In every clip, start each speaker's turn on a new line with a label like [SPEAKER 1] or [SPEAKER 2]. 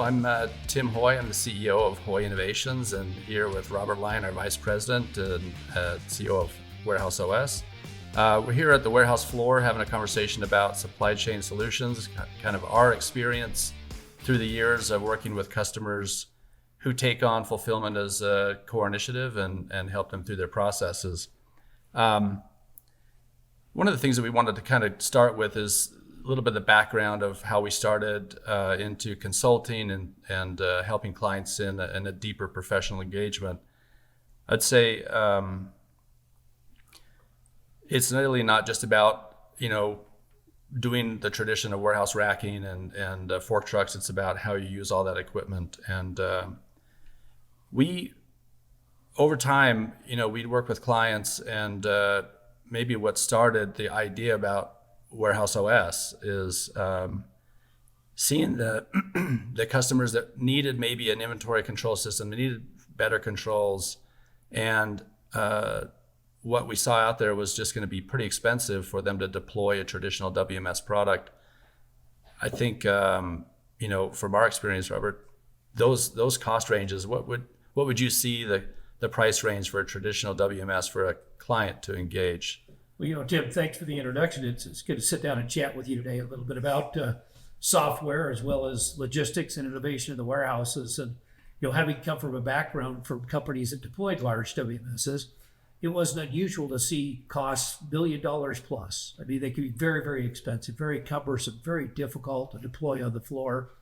[SPEAKER 1] I'm Tim Hoy. I'm the CEO of Hoj Innovations, and here with Robert Lyon, our Vice President and CEO of WarehouseOS. We're here at the warehouse floor having a conversation about supply chain solutions, kind of our experience through the years of working with customers who take on fulfillment as a core initiative and help them through their processes. One of the things that we wanted to kind of start with is a little bit of the background of how we started into consulting and helping clients in a deeper professional engagement. I'd say it's really not just about, doing the tradition of warehouse racking and fork trucks. It's about how you use all that equipment. And we, over time, we'd work with clients, and maybe what started the idea about WarehouseOS is seeing the customers that needed maybe an inventory control system, they needed better controls, and what we saw out there was just going to be pretty expensive for them to deploy a traditional WMS product. I think from our experience, Robert, those cost ranges, what would you see the price range for a traditional WMS for a client to engage?
[SPEAKER 2] Well, Tim, thanks for the introduction. It's good to sit down and chat with you today a little bit about software as well as logistics and innovation in the warehouses. And, having come from a background from companies that deployed large WMSs, it wasn't unusual to see costs $1 billion plus. I mean, they could be very, very expensive, very cumbersome, very difficult to deploy on the floor,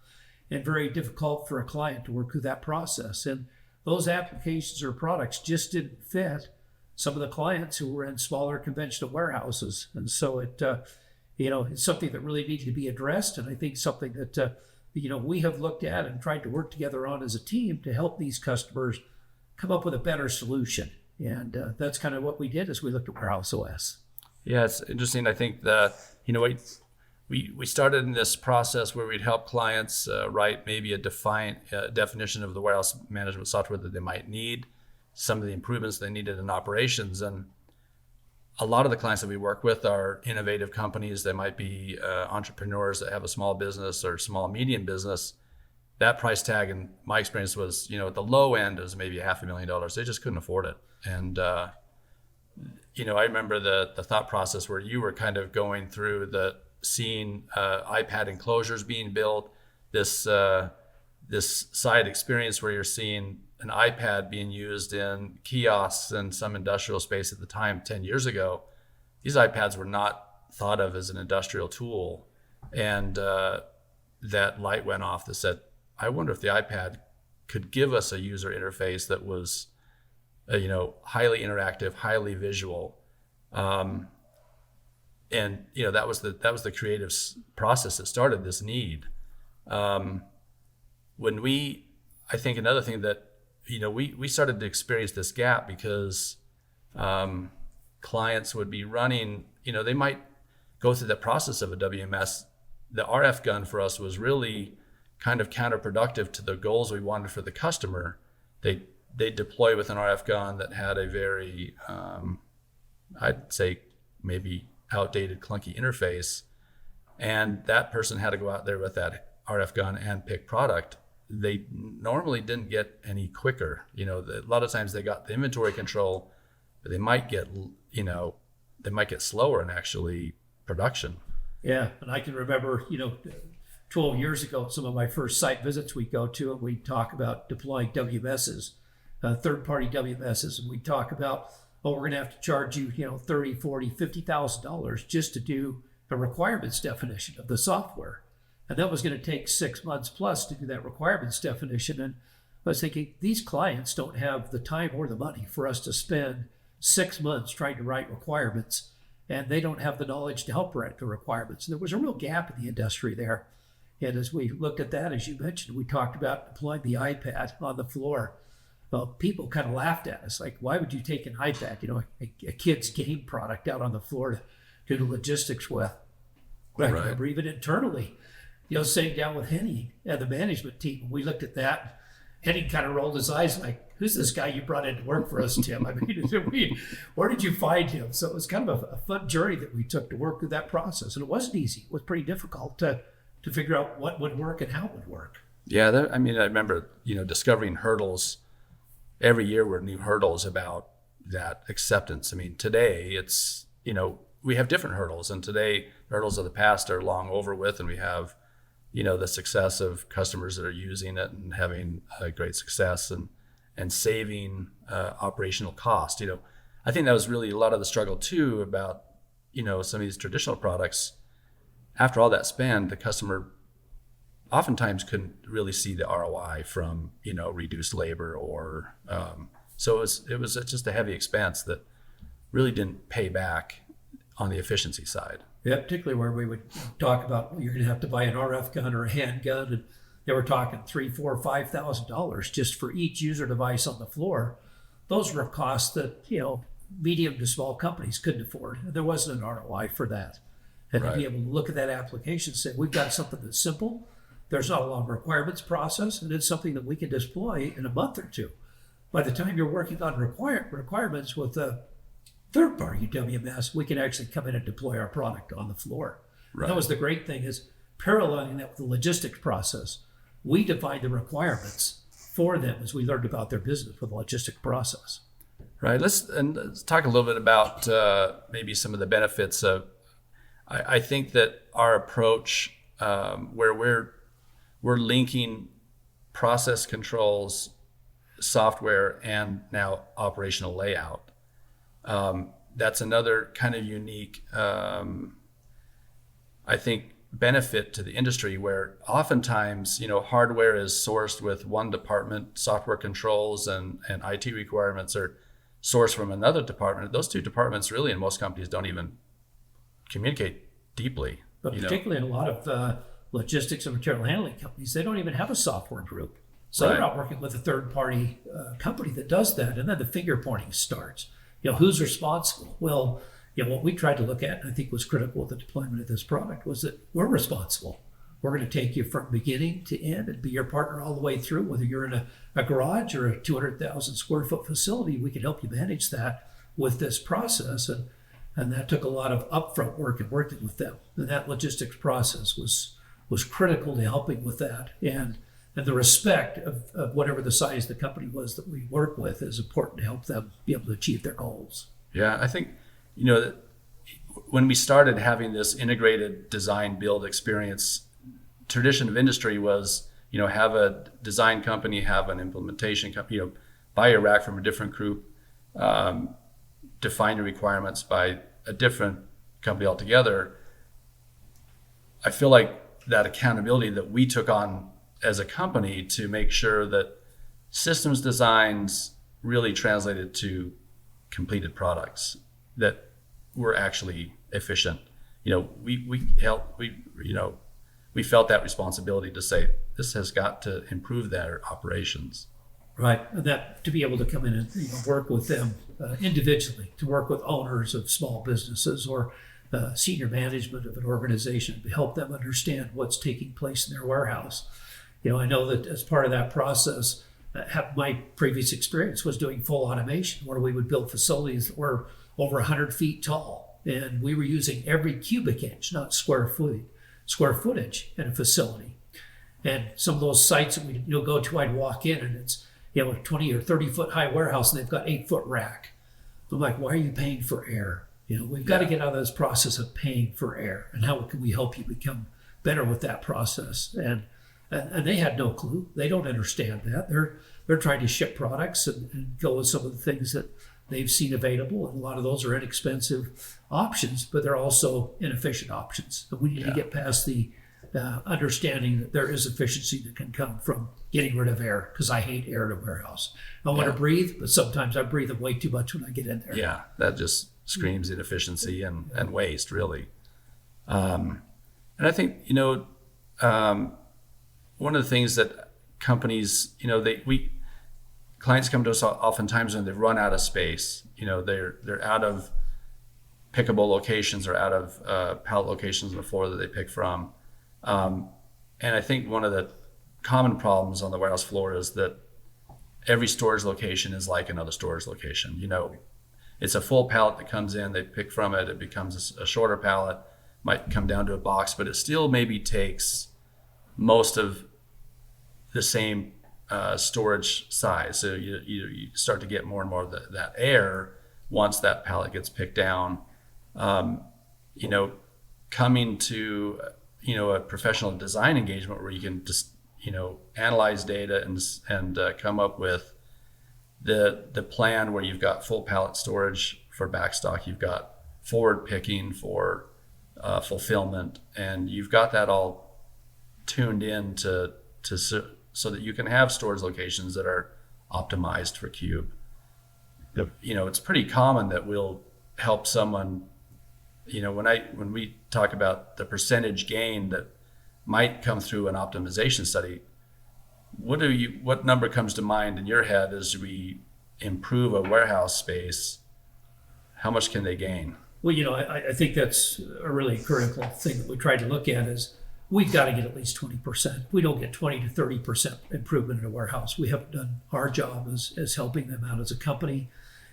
[SPEAKER 2] and very difficult for a client to work through that process. And those applications or products just didn't fit some of the clients who were in smaller conventional warehouses. And so it's something that really needed to be addressed. And I think something that, we have looked at and tried to work together on as a team to help these customers come up with a better solution. And that's kind of what we did as we looked at WarehouseOS.
[SPEAKER 1] Yeah, it's interesting. I think that, we started in this process where we'd help clients write maybe a definition of the warehouse management software that they might need, some of the improvements they needed in operations. And a lot of the clients that we work with are innovative companies. They might be entrepreneurs that have a small business or small medium business. That price tag, in my experience, was, at the low end, was maybe $500,000. They just couldn't afford it. And, I remember the thought process where you were kind of going through seeing iPad enclosures being built, this side experience where you're seeing an iPad being used in kiosks and some industrial space at the time 10 years ago. These iPads were not thought of as an industrial tool. And that light went off that said, I wonder if the iPad could give us a user interface that was, highly interactive, highly visual. And that was the creative process that started this need. I think another thing that, we started to experience this gap because clients would be running, they might go through the process of a WMS. The RF gun for us was really kind of counterproductive to the goals we wanted for the customer. They deploy with an RF gun that had a very, I'd say maybe outdated, clunky interface. And that person had to go out there with that RF gun and pick product. They normally didn't get any quicker. A lot of times they got the inventory control, but they might get slower in actually production.
[SPEAKER 2] Yeah, and I can remember, 12 years ago, some of my first site visits we'd go to, and we'd talk about deploying WMSs, third-party WMSs, and we'd talk about, we're going to have to charge you, $30,000, $40,000, $50,000 just to do the requirements definition of the software. And that was going to take 6 months plus to do that requirements definition. And I was thinking, these clients don't have the time or the money for us to spend 6 months trying to write requirements, and they don't have the knowledge to help write the requirements. And there was a real gap in the industry there. And as we looked at that, as you mentioned, we talked about deploying the iPad on the floor. Well, people kind of laughed at us, like, why would you take an iPad, a kid's game product out on the floor to do the logistics with? Right. I remember even internally, sitting down with Henny and the management team, we looked at that. Henny kind of rolled his eyes like, who's this guy you brought in to work for us, Tim? I mean, where did you find him? So it was kind of a fun journey that we took to work through that process. And it wasn't easy. It was pretty difficult to figure out what would work and how it would work.
[SPEAKER 1] Yeah, I mean, I remember, discovering hurdles. Every year were new hurdles about that acceptance. I mean, today it's, we have different hurdles, and today hurdles of the past are long over with, and we have, the success of customers that are using it and having great success and saving operational cost. I think that was really a lot of the struggle too about, some of these traditional products. After all that spend, the customer oftentimes couldn't really see the ROI from, reduced labor or, so it was just a heavy expense that really didn't pay back on the efficiency side.
[SPEAKER 2] Yeah, particularly where we would talk about, well, you're going to have to buy an RF gun or a handgun, and they were talking $3,000, $4,000, $5,000 just for each user device on the floor. Those were costs that medium to small companies couldn't afford. There wasn't an ROI for that, and
[SPEAKER 1] Right.
[SPEAKER 2] to be able to look at that application and say, we've got something that's simple. There's not a long requirements process, and it's something that we can deploy in a month or two. By the time you're working on requirements with a third-party WMS, we can actually come in and deploy our product on the floor.
[SPEAKER 1] Right.
[SPEAKER 2] That was the great thing, is paralleling that with the logistics process. We defined the requirements for them as we learned about their business with the logistic process.
[SPEAKER 1] Right. Let's talk a little bit about maybe some of the benefits of. I think that our approach, where we're linking process controls, software, and now operational layout. That's another kind of unique, I think, benefit to the industry, where oftentimes, hardware is sourced with one department, software controls and IT requirements are sourced from another department. Those two departments really in most companies don't even communicate deeply.
[SPEAKER 2] But particularly in a lot of logistics and material handling companies, they don't even have a software group. So
[SPEAKER 1] Right.
[SPEAKER 2] they're not working with a third-party company that does that. And then the finger pointing starts. Who's responsible? Well, what we tried to look at, and I think was critical with the deployment of this product, was that we're responsible. We're going to take you from beginning to end and be your partner all the way through. Whether you're in a garage or a 200,000 square foot facility, we can help you manage that with this process. And that took a lot of upfront work and working with them. And that logistics process was critical to helping with that. And the respect of whatever the size the company was that we work with is important to help them be able to achieve their goals.
[SPEAKER 1] Yeah, I think, that when we started having this integrated design build experience, tradition of industry was, have a design company, have an implementation company, buy a rack from a different group, define the requirements by a different company altogether. I feel like that accountability that we took on as a company to make sure that systems designs really translated to completed products that were actually efficient. We felt that responsibility to say this has got to improve their operations.
[SPEAKER 2] Right, and that to be able to come in and work with them individually, to work with owners of small businesses or senior management of an organization to help them understand what's taking place in their warehouse. I know that as part of that process, my previous experience was doing full automation, where we would build facilities that were over 100 feet tall, and we were using every cubic inch, not square footage in a facility. And some of those sites that we go to, I'd walk in and it's a 20 or 30 foot high warehouse and they've got 8-foot rack. I'm like, why are you paying for air? We've got to get out of this process of paying for air, and how can we help you become better with that process? And they had no clue. They don't understand that. They're trying to ship products and go with some of the things that they've seen available, and a lot of those are inexpensive options, but they're also inefficient options. So we need to get past the understanding that there is efficiency that can come from getting rid of air, because I hate air in a warehouse. I want to breathe, but sometimes I breathe way too much when I get in there.
[SPEAKER 1] Yeah, that just screams inefficiency and waste, really. And I think, one of the things that companies, clients come to us oftentimes when they've run out of space. They're out of pickable locations or out of pallet locations on the floor that they pick from. And I think one of the common problems on the warehouse floor is that every storage location is like another storage location. It's a full pallet that comes in, they pick from it, it becomes a shorter pallet, might come down to a box, but it still maybe takes most of the same storage size. So you start to get more and more of that air once that pallet gets picked down. Coming to a professional design engagement where you can just analyze data and come up with the plan where you've got full pallet storage for backstock, you've got forward picking for fulfillment, and you've got that all tuned in so that you can have storage locations that are optimized for cube.
[SPEAKER 3] Yep.
[SPEAKER 1] It's pretty common that we'll help someone. When we talk about the percentage gain that might come through an optimization study, what number comes to mind in your head as we improve a warehouse space? How much can they gain?
[SPEAKER 2] Well, I think that's a really critical thing that we try to look at is we've got to get at least 20%. We don't get 20 to 30% improvement in a warehouse. We haven't done our job as helping them out as a company.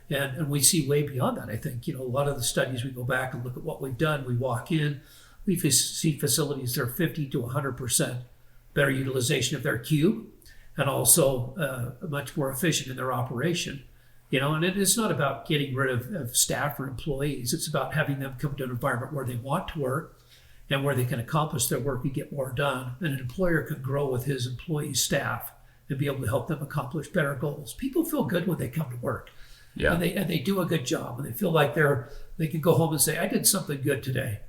[SPEAKER 2] And we see way beyond that. I think, a lot of the studies, we go back and look at what we've done. We walk in, we see facilities that are 50 to 100% better utilization of their cube, and also much more efficient in their operation. And it's not about getting rid of staff or employees. It's about having them come to an environment where they want to work and where they can accomplish their work and get more done. And an employer can grow with his employees' staff and be able to help them accomplish better goals. People feel good when they come to work.
[SPEAKER 1] Yeah.
[SPEAKER 2] And they do a good job, and they feel like they can go home and say, I did something good today.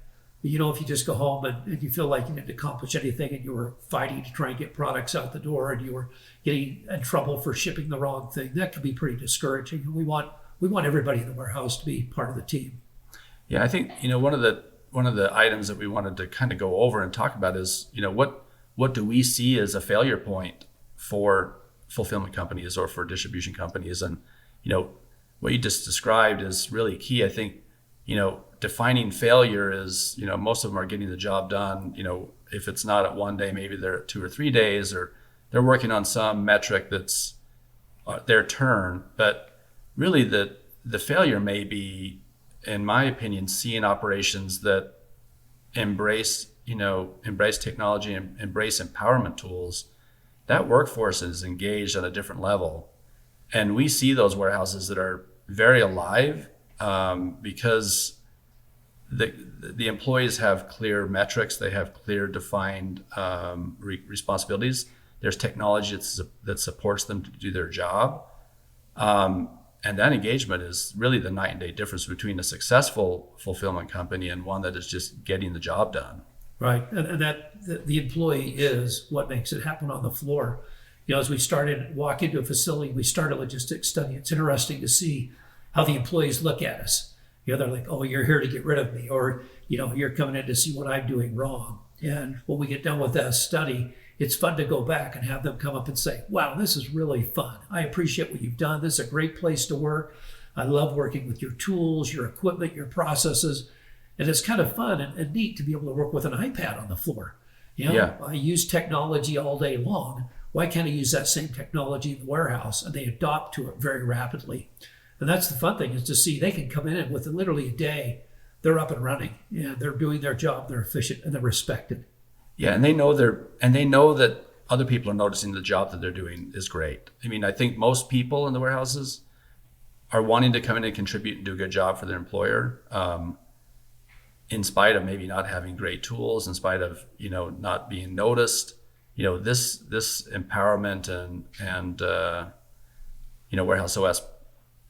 [SPEAKER 2] But if you just go home and you feel like you didn't accomplish anything, and you were fighting to try and get products out the door, and you were getting in trouble for shipping the wrong thing, that can be pretty discouraging. And we want everybody in the warehouse to be part of the team.
[SPEAKER 1] Yeah, I think one of the items that we wanted to kind of go over and talk about is what do we see as a failure point for fulfillment companies or for distribution companies, and what you just described is really key. I think, defining failure is, most of them are getting the job done. If it's not at one day, maybe they're at 2 or 3 days, or they're working on some metric that's their turn. But really the failure may be, in my opinion, seeing operations that embrace technology and embrace empowerment tools. That workforce is engaged on a different level. And we see those warehouses that are very alive because the employees have clear metrics, they have clear defined responsibilities. There's technology that supports them to do their job. And that engagement is really the night and day difference between a successful fulfillment company and one that is just getting the job done.
[SPEAKER 2] Right, and that the employee is what makes it happen on the floor. As we walk into a facility, we start a logistics study. It's interesting to see how the employees look at us. They're like, oh, you're here to get rid of me, or, you're coming in to see what I'm doing wrong. And when we get done with that study, it's fun to go back and have them come up and say, wow, this is really fun. I appreciate what you've done. This is a great place to work. I love working with your tools, your equipment, your processes. And it's kind of fun and neat to be able to work with an iPad on the floor.
[SPEAKER 1] Yeah.
[SPEAKER 2] I use technology all day long. Why can't I use that same technology in the warehouse? And they adopt to it very rapidly. And that's the fun thing, is to see they can come in and within literally a day, they're up and running. And they're doing their job, they're efficient, and they're respected.
[SPEAKER 1] Yeah, and they know that other people are noticing the job that they're doing is great. I mean, I think most people in the warehouses are wanting to come in and contribute and do a good job for their employer, in spite of maybe not having great tools, in spite of not being noticed. This empowerment and WarehouseOS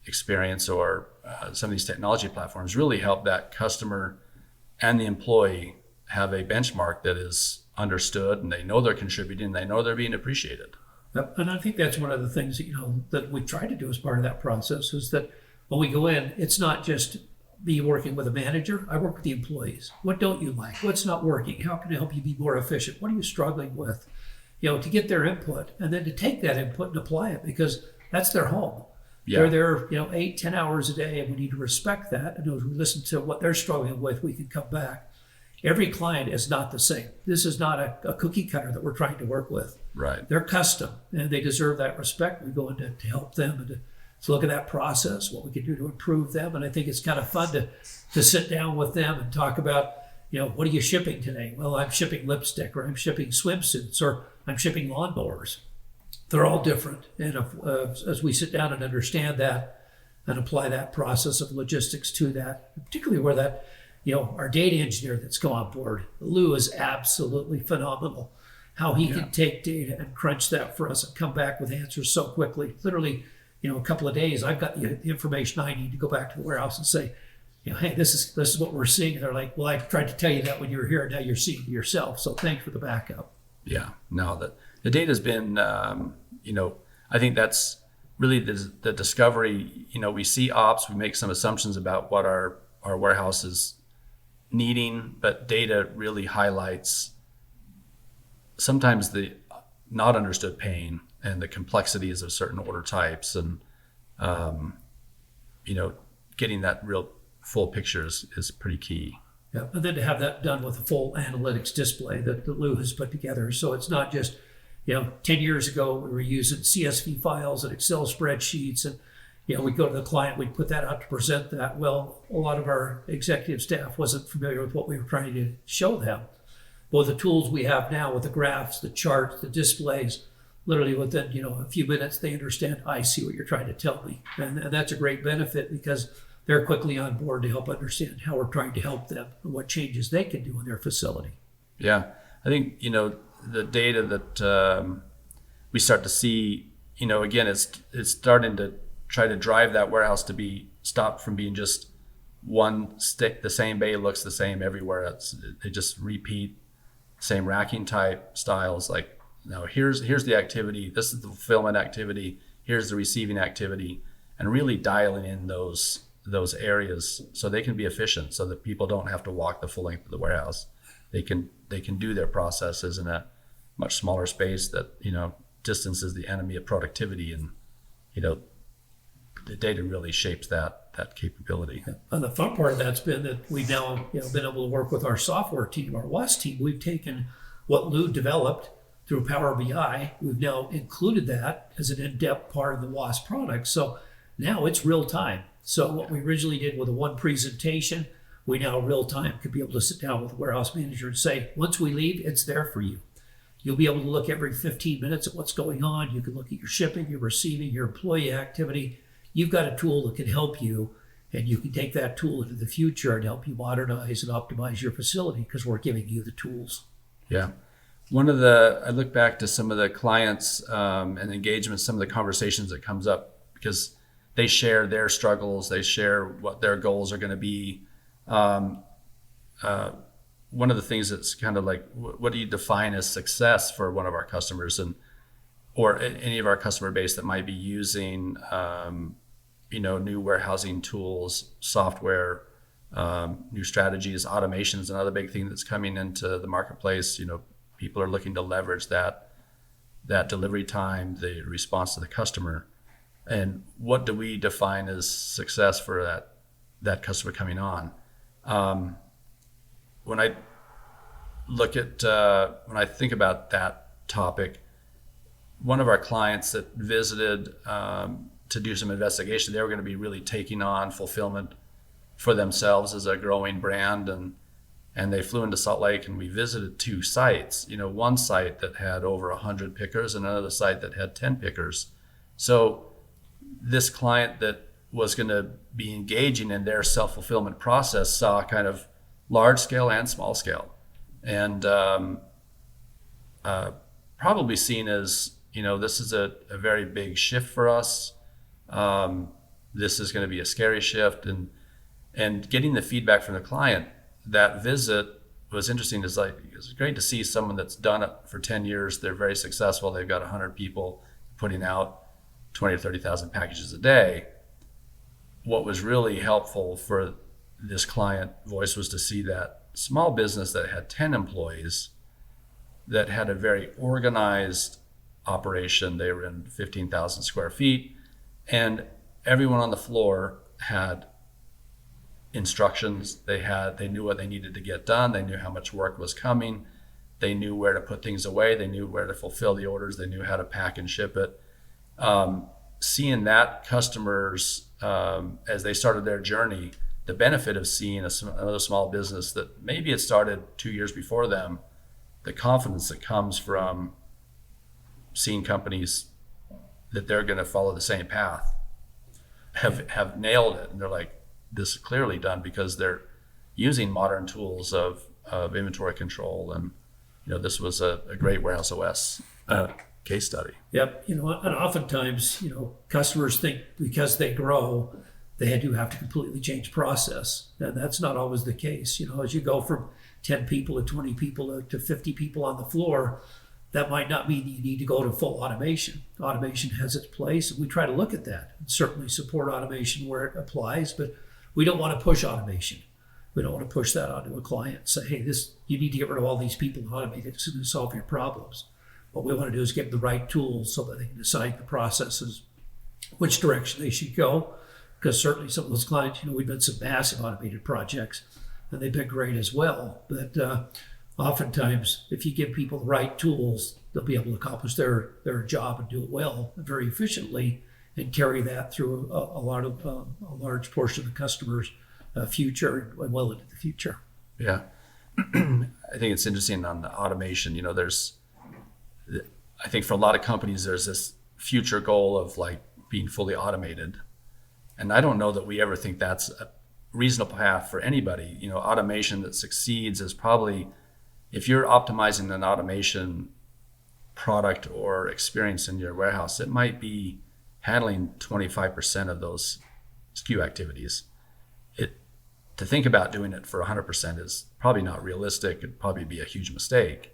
[SPEAKER 1] experience or some of these technology platforms really help that customer and the employee have a benchmark that is understood, and they know they're contributing, they know they're being appreciated.
[SPEAKER 2] Yep. And I think that's one of the things that we try to do as part of that process, is that when we go in, it's not just me working with a manager. I work with the employees. What don't you like? What's not working? How can I help you be more efficient? What are you struggling with? To get their input, and then to take that input and apply it, because that's their home.
[SPEAKER 1] Yeah.
[SPEAKER 2] They're there, 8-10 hours a day, and we need to respect that. And as we listen to what they're struggling with, we can come back. Every client is not the same. This is not a cookie cutter that we're trying to work with.
[SPEAKER 1] Right.
[SPEAKER 2] They're custom, and they deserve that respect. We go in to help them and to look at that process, what we can do to improve them. And I think it's kind of fun to sit down with them and talk about, what are you shipping today? Well, I'm shipping lipstick, or I'm shipping swimsuits, or I'm shipping lawnmowers. They're all different. And as we sit down and understand that and apply that process of logistics to that, particularly where that, our data engineer that's come on board, Lou, is absolutely phenomenal. How he can take data and crunch that for us and come back with answers so quickly. Literally, a couple of days, I've got the information I need to go back to the warehouse and say, hey, this is what we're seeing. And they're like, well, I tried to tell you that when you were here, now you're seeing it yourself. So thanks for the backup.
[SPEAKER 1] Yeah, no, the data's been, I think that's really the discovery. We see ops, we make some assumptions about what our warehouse is needing, but data really highlights sometimes the not understood pain and the complexities of certain order types, and getting that real full picture is pretty key.
[SPEAKER 2] Yeah, and then to have that done with a full analytics display that Lou has put together, so it's not just 10 years ago we were using CSV files and Excel spreadsheets, and we'd go to the client, we'd put that out to present that. Well, a lot of our executive staff wasn't familiar with what we were trying to show them. Well, the tools we have now with the graphs, the charts, the displays, literally within a few minutes they understand, I see what you're trying to tell me. And that's a great benefit because they're quickly on board to help understand how we're trying to help them and what changes they can do in their facility.
[SPEAKER 1] Yeah, I think, the data that we start to see, again, it's starting to try to drive that warehouse to be stopped from being just one stick, the same bay looks the same everywhere. They just repeat same racking type styles. Like, here's the activity, this is the fulfillment activity, here's the receiving activity, and really dialing in those areas so they can be efficient, so that people don't have to walk the full length of the warehouse. They can do their processes in a much smaller space. That distance is the enemy of productivity, and the data really shapes that capability.
[SPEAKER 2] And the fun part of that's been that we've now been able to work with our software team, our WAS team. We've taken what Lou developed through Power BI. We've now included that as an in-depth part of the WAS product. So now it's real time. So what we originally did with a one presentation, we now real time could be able to sit down with the warehouse manager and say, once we leave, it's there for you. You'll be able to look every 15 minutes at what's going on. You can look at your shipping, your receiving, your employee activity. You've got a tool that can help you, and you can take that tool into the future and help you modernize and optimize your facility because we're giving you the tools.
[SPEAKER 1] Yeah. I look back to some of the clients and engagements, some of the conversations that comes up, because they share their struggles, they share what their goals are going to be. One of the things that's kind of like, what do you define as success for one of our customers, or any of our customer base that might be using, new warehousing tools, software, new strategies, automation is another big thing that's coming into the marketplace. People are looking to leverage that delivery time, the response to the customer. And what do we define as success for that customer coming on? When I think about that topic, one of our clients that visited to do some investigation, they were going to be really taking on fulfillment for themselves as a growing brand, and they flew into Salt Lake, and we visited two sites. One site that had over 100 pickers and another site that had 10 pickers. So this client that was going to be engaging in their self-fulfillment process saw kind of large scale and small scale, and probably seen as, this is a very big shift for us. This is going to be a scary shift, and getting the feedback from the client. That visit was interesting. It's great to see someone that's done it for 10 years. They're very successful. They've got 100 people putting out 20 or 30,000 packages a day. What was really helpful for this client voice was to see that small business that had 10 employees, that had a very organized operation. They were in 15,000 square feet, and everyone on the floor had instructions. They knew what they needed to get done. They knew how much work was coming. They knew where to put things away. They knew where to fulfill the orders. They knew how to pack and ship it. Seeing that customers, as they started their journey, the benefit of seeing another small business that maybe it started 2 years before them, the confidence that comes from seen companies that they're going to follow the same path have nailed it, and they're like, this is clearly done because they're using modern tools of inventory control. And this was a great WarehouseOS case study.
[SPEAKER 2] Yep. And oftentimes, customers think because they grow, they do have to completely change process. And that's not always the case. As you go from 10 people to 20 people to 50 people on the floor, that might not mean you need to go to full automation. Automation has its place, and we try to look at that and certainly support automation where it applies, but we don't want to push automation. We don't want to push that onto a client and say, hey, you need to get rid of all these people and automate it. It's going to solve your problems. What we want to do is give them the right tools so that they can decide the processes, which direction they should go. Because certainly some of those clients, we've done some massive automated projects, and they've been great as well. But oftentimes, if you give people the right tools, they'll be able to accomplish their job and do it well, and very efficiently, and carry that through a large portion of the customer's future and well into the future.
[SPEAKER 1] Yeah. I think it's interesting on the automation. I think for a lot of companies, there's this future goal of like being fully automated. And I don't know that we ever think that's a reasonable path for anybody. Automation that succeeds is probably, if you're optimizing an automation product or experience in your warehouse, it might be handling 25% of those SKU activities. To think about doing it for 100% is probably not realistic. It'd probably be a huge mistake.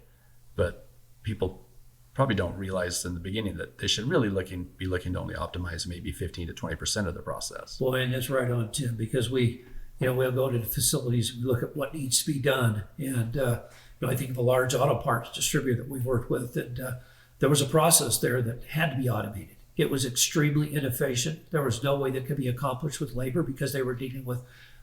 [SPEAKER 1] But people probably don't realize in the beginning that they should really be looking to only optimize maybe 15 to 20% of the process.
[SPEAKER 2] Boy, and that's right on, Tim, because we'll go to the facilities and we look at what needs to be done. And I think of a large auto parts distributor that we've worked with, and there was a process there that had to be automated. It was extremely inefficient. There was no way that could be accomplished with labor because they were dealing with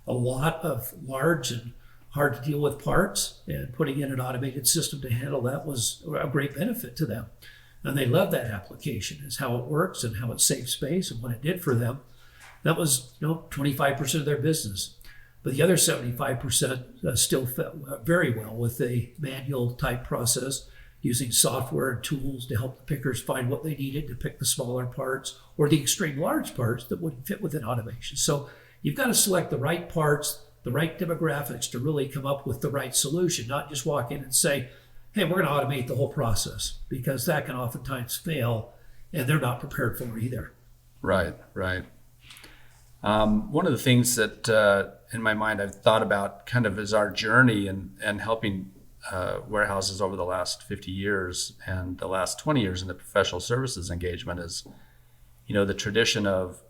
[SPEAKER 2] a lot of large and hard to deal with parts, and putting in an automated system to handle that was a great benefit to them. And they loved that application, is how it works and how it saved space and what it did for them. That was 25% of their business. But the other 75% still fit very well with a manual type process, using software and tools to help the pickers find what they needed to pick the smaller parts or the extreme large parts that wouldn't fit within automation. So you've got to select the right parts, the right demographics to really come up with the right solution, not just walk in and say, hey, we're going to automate the whole process, because that can oftentimes fail and they're not prepared for it either.
[SPEAKER 1] Right. One of the things that in my mind I've thought about kind of is our journey and helping warehouses over the last 50 years and the last 20 years in the professional services engagement is, the tradition of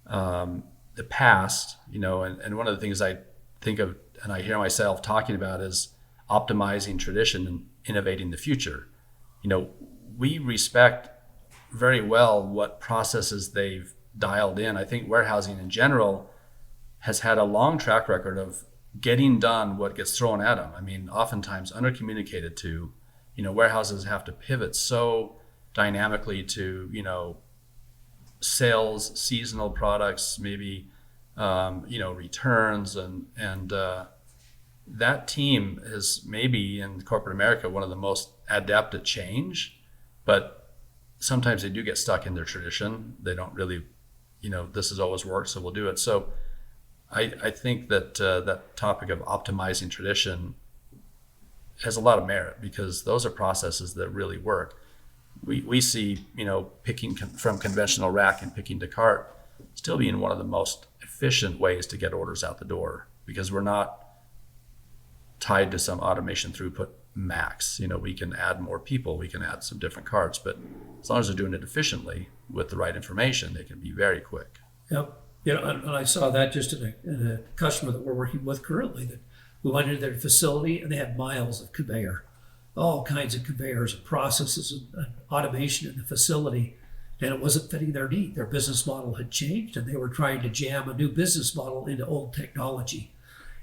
[SPEAKER 1] the past, and one of the things I think of and I hear myself talking about is optimizing tradition and innovating the future. We respect very well what processes they've dialed in. I think warehousing in general has had a long track record of getting done what gets thrown at them. I mean, oftentimes undercommunicated to. Warehouses have to pivot so dynamically to, sales, seasonal products, maybe, returns, and that team is maybe in corporate America one of the most adept at change, but sometimes they do get stuck in their tradition. They don't really, this has always worked, so we'll do it. So I think that that topic of optimizing tradition has a lot of merit, because those are processes that really work. We see, picking from conventional rack and picking to cart still being one of the most efficient ways to get orders out the door, because we're not tied to some automation throughput max. We can add more people, we can add some different carts, but as long as they're doing it efficiently with the right information, they can be very quick.
[SPEAKER 2] Yep. And I saw that just in a customer that we're working with currently, that we went into their facility and they had miles of conveyor, all kinds of conveyors and processes and automation in the facility, and it wasn't fitting their need. Their business model had changed, and they were trying to jam a new business model into old technology.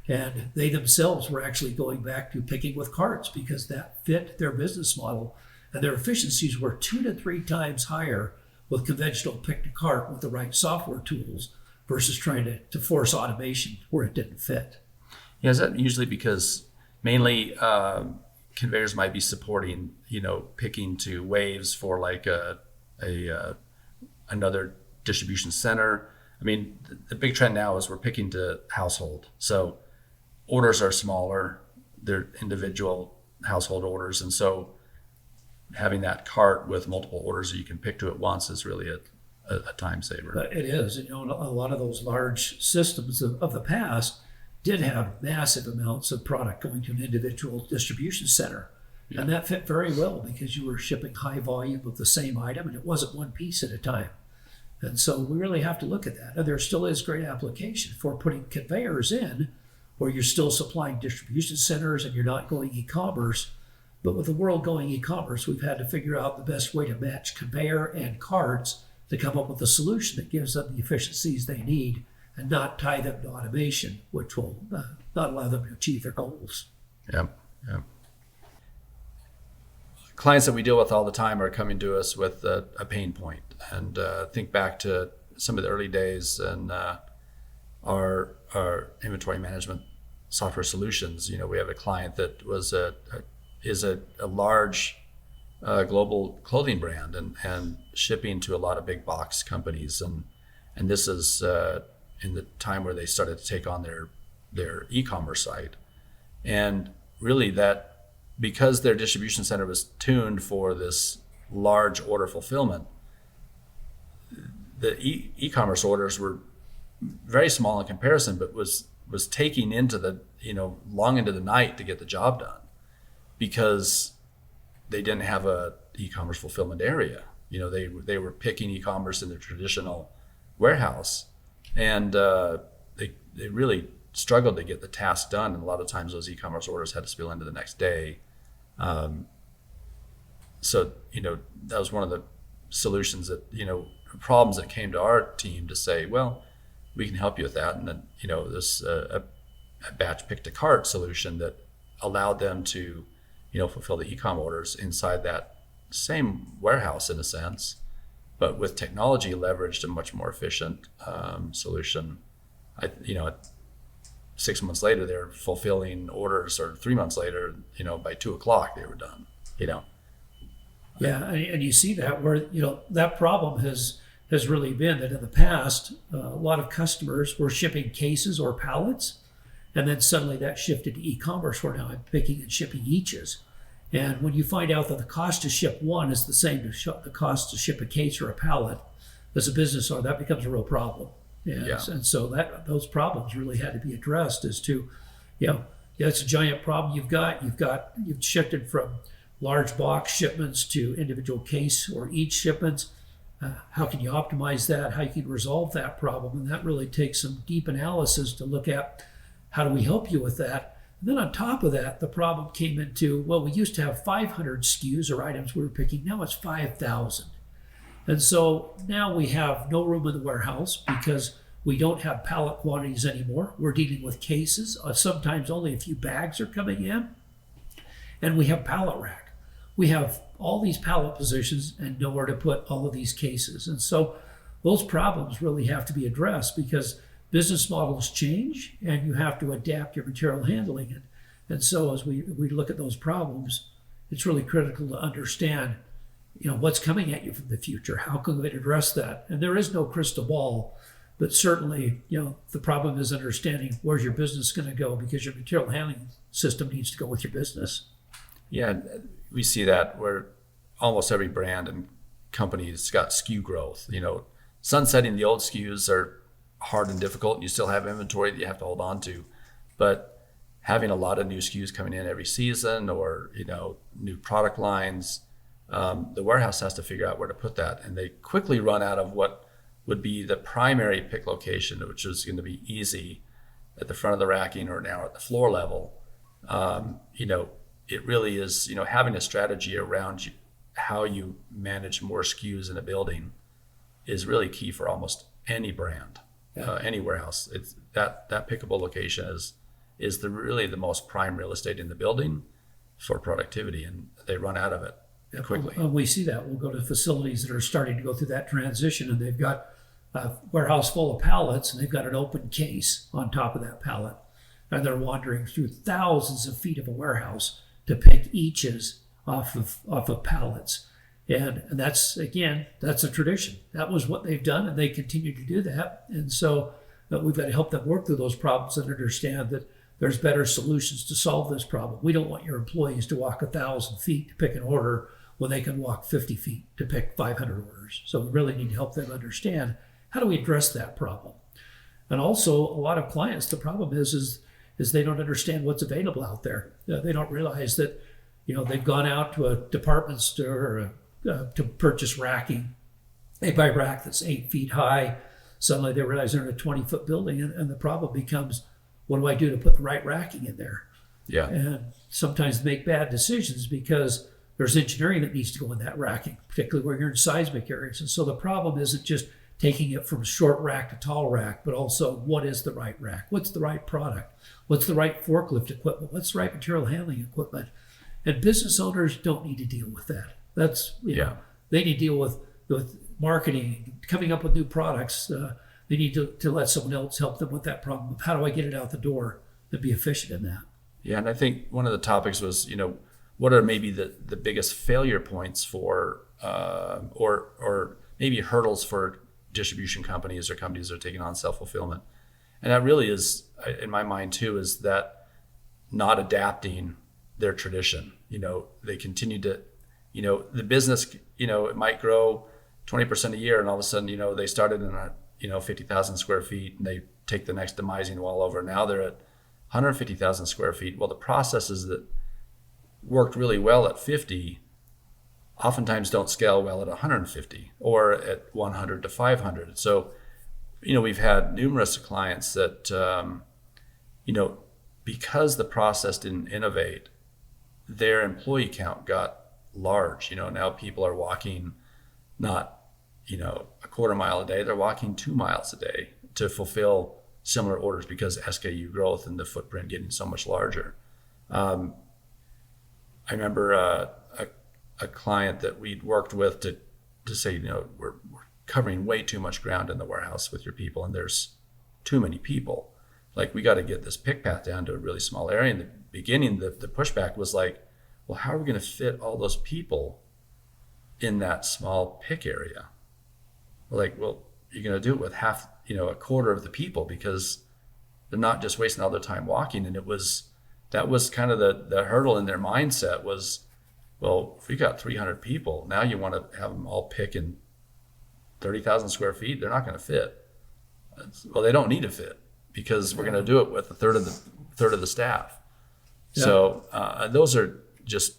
[SPEAKER 2] And they themselves were actually going back to picking with carts because that fit their business model, and their efficiencies were 2 to 3 times higher with conventional pick to cart with the right software tools versus trying to force automation where it didn't fit.
[SPEAKER 1] Yeah, is that usually because mainly conveyors might be supporting, picking to waves for like another distribution center. I mean, the big trend now is we're picking to household. So orders are smaller, they're individual household orders. And so having that cart with multiple orders that you can pick to at once is really a time saver.
[SPEAKER 2] It is. A lot of those large systems of the past did have massive amounts of product going to an individual distribution center. Yeah. And that fit very well because you were shipping high volume of the same item and it wasn't one piece at a time. And so we really have to look at that. And there still is great application for putting conveyors in where you're still supplying distribution centers and you're not going e-commerce. But with the world going e-commerce, we've had to figure out the best way to match conveyor and carts to come up with a solution that gives them the efficiencies they need and not tie them to automation, which will not allow them to achieve their goals.
[SPEAKER 1] Yeah. Clients that we deal with all the time are coming to us with a pain point. And think back to some of the early days and our inventory management software solutions. We have a client that is a large global clothing brand and shipping to a lot of big box companies. And this is in the time where they started to take on their e-commerce site. And really that, because their distribution center was tuned for this large order fulfillment, the e-commerce orders were very small in comparison, but was taking into the, long into the night to get the job done because they didn't have a e-commerce fulfillment area. They were picking e-commerce in the traditional warehouse, and they really struggled to get the task done. And a lot of times those e-commerce orders had to spill into the next day. So that was one of the solutions that, problems that came to our team to say, well, we can help you with that. And then, this a batch pick to cart solution that allowed them to, fulfill the e-com orders inside that same warehouse in a sense, but with technology leveraged a much more efficient solution. 6 months later, they're fulfilling orders, or 3 months later, by 2:00 they were done.
[SPEAKER 2] Yeah, and you see that where that problem has really been that in the past, a lot of customers were shipping cases or pallets, and then suddenly that shifted to e-commerce where now I'm picking and shipping eaches. And when you find out that the cost to ship one is the same to the cost to ship a case or a pallet, as a business owner, that becomes a real problem. And so those problems really had to be addressed as to, it's a giant problem you've shifted from large box shipments to individual case or each shipments. How can you optimize that? How you can resolve that problem? And that really takes some deep analysis to look at how do we help you with that. And then on top of that, the problem came into, well, we used to have 500 SKUs or items we were picking. Now it's 5,000. And so now we have no room in the warehouse because we don't have pallet quantities anymore. We're dealing with cases. Sometimes only a few bags are coming in. And we have pallet rack. We have all these pallet positions and nowhere to put all of these cases. And so those problems really have to be addressed because business models change and you have to adapt your material handling. And so as we look at those problems, it's really critical to understand what's coming at you from the future. How can we address that? And there is no crystal ball, but certainly, the problem is understanding where's your business going to go because your material handling system needs to go with your business.
[SPEAKER 1] Yeah, we see that where almost every brand and company has got SKU growth. Sunsetting the old SKUs are hard and difficult, and you still have inventory that you have to hold on to. But having a lot of new SKUs coming in every season or, new product lines, the warehouse has to figure out where to put that. And they quickly run out of what would be the primary pick location, which is going to be easy at the front of the racking or now at the floor level. It really is, having a strategy around how you manage more SKUs in a building is really key for almost any brand, any warehouse. It's that pickable location is really the most prime real estate in the building for productivity, and they run out of it quickly.
[SPEAKER 2] We see that. We'll go to facilities that are starting to go through that transition, and they've got a warehouse full of pallets, and they've got an open case on top of that pallet, and they're wandering through thousands of feet of a warehouse to pick eaches off of pallets. And that's a tradition. That was what they've done, and they continue to do that. And so we've got to help them work through those problems and understand that there's better solutions to solve this problem. We don't want your employees to walk 1,000 feet to pick an order when they can walk 50 feet to pick 500 orders. So we really need to help them understand, how do we address that problem? And also, a lot of clients, the problem is they don't understand what's available out there. They don't realize that, they've gone out to a department store to purchase racking. They buy a rack that's 8 feet high. Suddenly they realize they're in a 20-foot building, and the problem becomes, what do I do to put the right racking in there?
[SPEAKER 1] Yeah.
[SPEAKER 2] And sometimes they make bad decisions because there's engineering that needs to go in that racking, particularly where you're in seismic areas. And so the problem isn't just taking it from short rack to tall rack, but also, what is the right rack? What's the right product? What's the right forklift equipment? What's the right material handling equipment? And business owners don't need to deal with that. That's, they need to deal with marketing, coming up with new products. They need to let someone else help them with that problem of, how do I get it out the door and be efficient in that?
[SPEAKER 1] Yeah, and I think one of the topics was, what are maybe the biggest failure points for, or maybe hurdles for distribution companies or companies that are taking on self-fulfillment. And that really is, in my mind too, is that not adapting their tradition. They continue to, the business, it might grow 20% a year, and all of a sudden, they started in 50,000 square feet, and they take the next demising wall over. Now they're at 150,000 square feet. Well, the processes that worked really well at 50 oftentimes don't scale well at 150 or at 100 to 500. So, we've had numerous clients that, because the process didn't innovate, their employee count got large. Now people are walking not, a quarter mile a day, they're walking 2 miles a day to fulfill similar orders because SKU growth and the footprint getting so much larger. I remember a client that we'd worked with to say, we're covering way too much ground in the warehouse with your people, and there's too many people. Like, we got to get this pick path down to a really small area. In the beginning, the pushback was like, well, how are we going to fit all those people in that small pick area? We're like, well, you're going to do it with half, a quarter of the people, because they're not just wasting all their time walking. And that was kind of the hurdle in their mindset was, well, if we got 300 people, now you want to have them all pick in 30,000 square feet, they're not going to fit. Well, they don't need to fit, because we're going to do it with a third of the staff. Yeah. So those are just,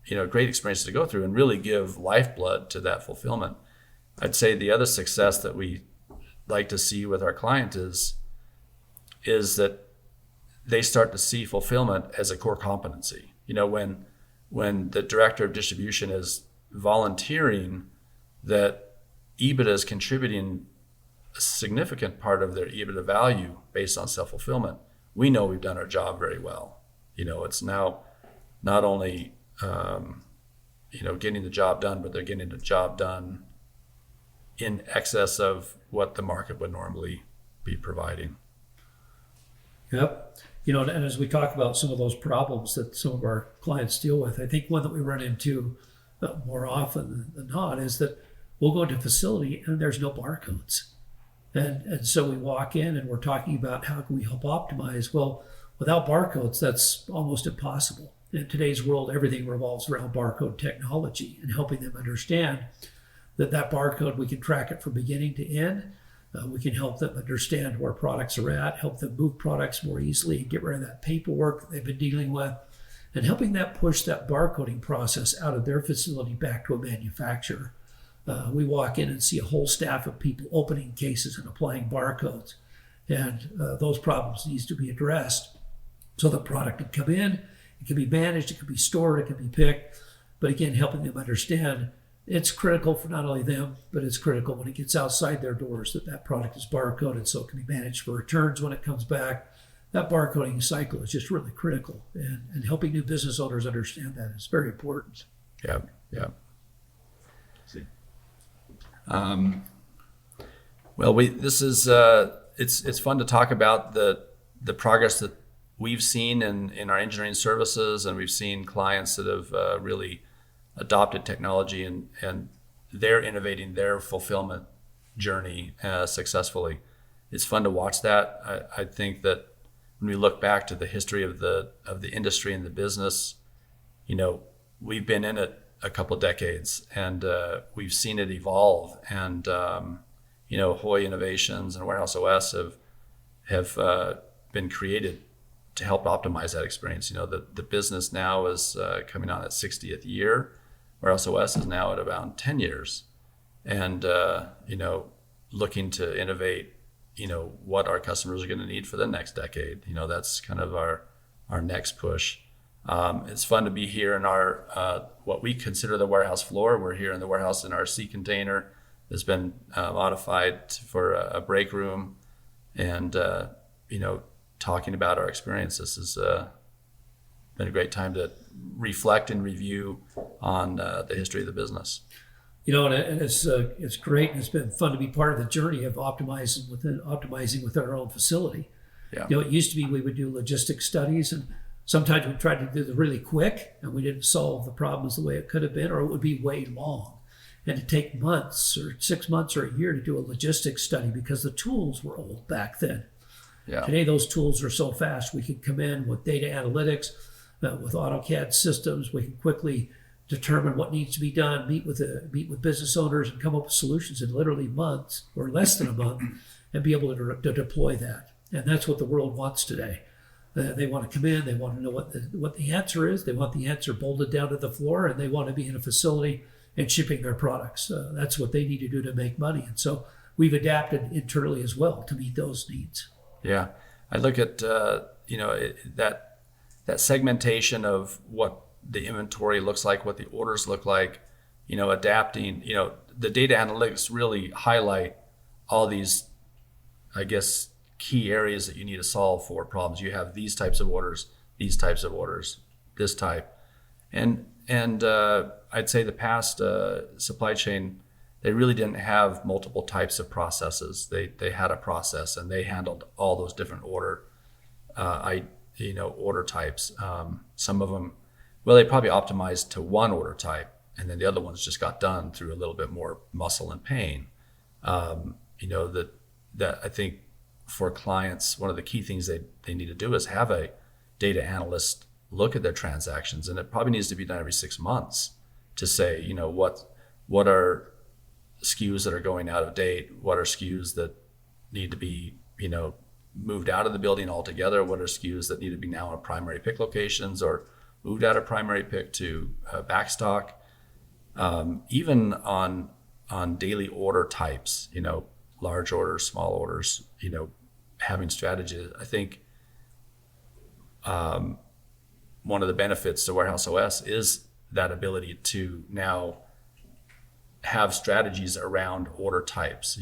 [SPEAKER 1] great experiences to go through and really give lifeblood to that fulfillment. I'd say the other success that we like to see with our client is that they start to see fulfillment as a core competency. When the director of distribution is volunteering that EBITDA is contributing a significant part of their EBITDA value based on self-fulfillment, we know we've done our job very well. It's now not only getting the job done, but they're getting the job done in excess of what the market would normally be providing.
[SPEAKER 2] Yep. And as we talk about some of those problems that some of our clients deal with, I think one that we run into more often than not is that we'll go into a facility and there's no barcodes. And so we walk in and we're talking about, how can we help optimize? Well, without barcodes, that's almost impossible. In today's world, everything revolves around barcode technology and helping them understand that barcode, we can track it from beginning to end. We can help them understand where products are at, help them move products more easily, and get rid of that paperwork that they've been dealing with, and helping that push that barcoding process out of their facility back to a manufacturer. We walk in and see a whole staff of people opening cases and applying barcodes, and those problems needs to be addressed so the product can come in, it can be managed, it can be stored, it can be picked, but again, helping them understand it's critical for not only them, but it's critical when it gets outside their doors that product is barcoded so it can be managed for returns when it comes back. That barcoding cycle is just really critical, and helping new business owners understand that is very important.
[SPEAKER 1] Yeah. Well, this is it's fun to talk about the progress that we've seen in our engineering services, and we've seen clients that have really adopted technology, and they're innovating their fulfillment journey successfully. It's fun to watch that. I think that when we look back to the history of the industry and the business, we've been in it a couple of decades, and we've seen it evolve. And Hoj Innovations and WarehouseOS have been created to help optimize that experience. The business now is coming on its 60th year. WarehouseOS is now at around 10 years, and looking to innovate. What our customers are going to need for the next decade. That's kind of our next push. It's fun to be here in our what we consider the warehouse floor. We're here in the warehouse in our sea container that's been modified for a break room, and talking about our experience. This has been a great time to reflect and review on the history of the business.
[SPEAKER 2] And it's great, and it's been fun to be part of the journey of optimizing within our own facility.
[SPEAKER 1] Yeah.
[SPEAKER 2] It used to be we would do logistics studies, and sometimes we tried to do them really quick, and we didn't solve the problems the way it could have been, or it would be way long. And to take months or 6 months or a year to do a logistics study because the tools were old back then.
[SPEAKER 1] Yeah.
[SPEAKER 2] Today, those tools are so fast. We can come in with data analytics, with AutoCAD systems. We can quickly determine what needs to be done, meet with business owners, and come up with solutions in literally months or less than a month, and be able to deploy that. And that's what the world wants today. They want to come in. They want to know what the answer is. They want the answer bolted down to the floor, and they want to be in a facility and shipping their products. That's what they need to do to make money. And so we've adapted internally as well to meet those needs.
[SPEAKER 1] Yeah, I look at that segmentation of what the inventory looks like, what the orders look like. Adapting. The data analytics really highlight all these, I guess, key areas that you need to solve for problems. You have these types of orders, these types of orders, this type, and I'd say the past supply chain, they really didn't have multiple types of processes. They had a process, and they handled all those different order types. Some of them, they probably optimized to one order type, and then the other ones just got done through a little bit more muscle and pain. That I think for clients, one of the key things they need to do is have a data analyst look at their transactions, and it probably needs to be done every 6 months to say, what are SKUs that are going out of date, what are SKUs that need to be, moved out of the building altogether, what are SKUs that need to be now in primary pick locations or moved out of primary pick to backstock. Even on daily order types, large orders, small orders, having strategies. I think one of the benefits to WarehouseOS is that ability to now have strategies around order types,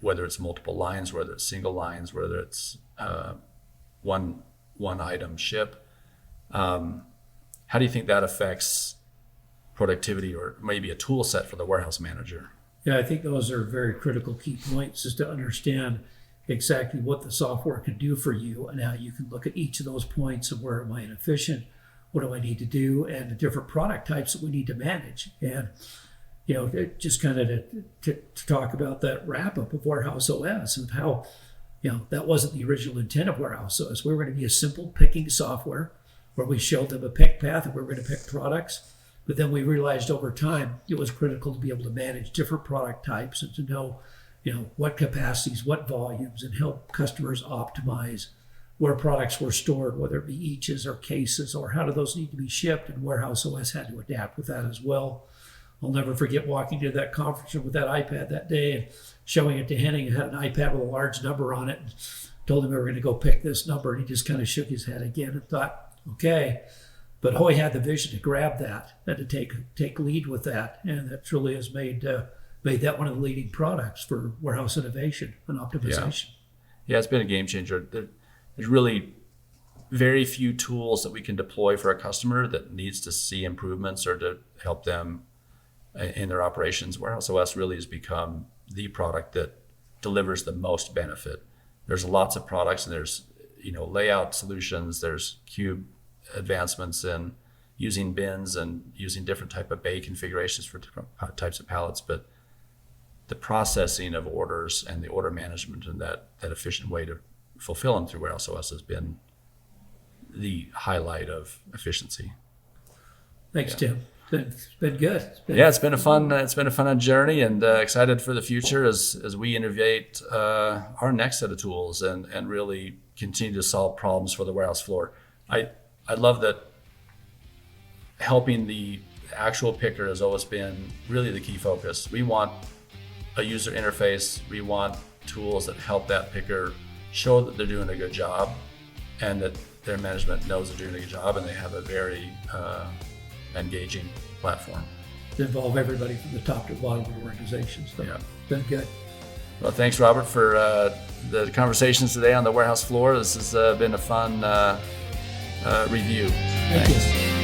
[SPEAKER 1] whether it's multiple lines, whether it's single lines, whether it's one item ship. How do you think that affects productivity, or maybe a tool set for the warehouse manager?
[SPEAKER 2] Yeah, I think those are very critical key points, is to understand exactly what the software can do for you, and how you can look at each of those points of where am I inefficient, what do I need to do, and the different product types that we need to manage. And just kind of to talk about that wrap up of WarehouseOS and how that wasn't the original intent of WarehouseOS. We were going to be a simple picking software where we showed them a pick path and we were going to pick products. But then we realized over time it was critical to be able to manage different product types and to know, what capacities, what volumes, and help customers optimize where products were stored, whether it be eaches or cases, or how do those need to be shipped. And WarehouseOS had to adapt with that as well. I'll never forget walking to that conference room with that iPad that day and showing it to Henning. It had an iPad with a large number on it, and told him we were going to go pick this number. And he just kind of shook his head again and thought, okay. But Hoj had the vision to grab that and to take lead with that. And that truly has made that one of the leading products for warehouse innovation and optimization.
[SPEAKER 1] Yeah, it's been a game changer. There's really very few tools that we can deploy for a customer that needs to see improvements or to help them in their operations. WarehouseOS really has become the product that delivers the most benefit. There's lots of products, and there's layout solutions. There's cube advancements in using bins and using different type of bay configurations for different types of pallets. But the processing of orders and the order management and that efficient way to fulfill them through WarehouseOS has been the highlight of efficiency.
[SPEAKER 2] Thanks, Tim. It's been good.
[SPEAKER 1] It's been a fun journey, and excited for the future as we innovate our next set of tools and really continue to solve problems for the warehouse floor. I love that helping the actual picker has always been really the key focus. We want a user interface. We want tools that help that picker show that they're doing a good job, and that their management knows they're doing a good job, and they have a very engaging platform.
[SPEAKER 2] To involve everybody from the top to the bottom of the organization. So
[SPEAKER 1] Yeah.
[SPEAKER 2] been good.
[SPEAKER 1] Well, thanks, Robert, for the conversations today on the warehouse floor. This has been a fun review.
[SPEAKER 2] Thank you.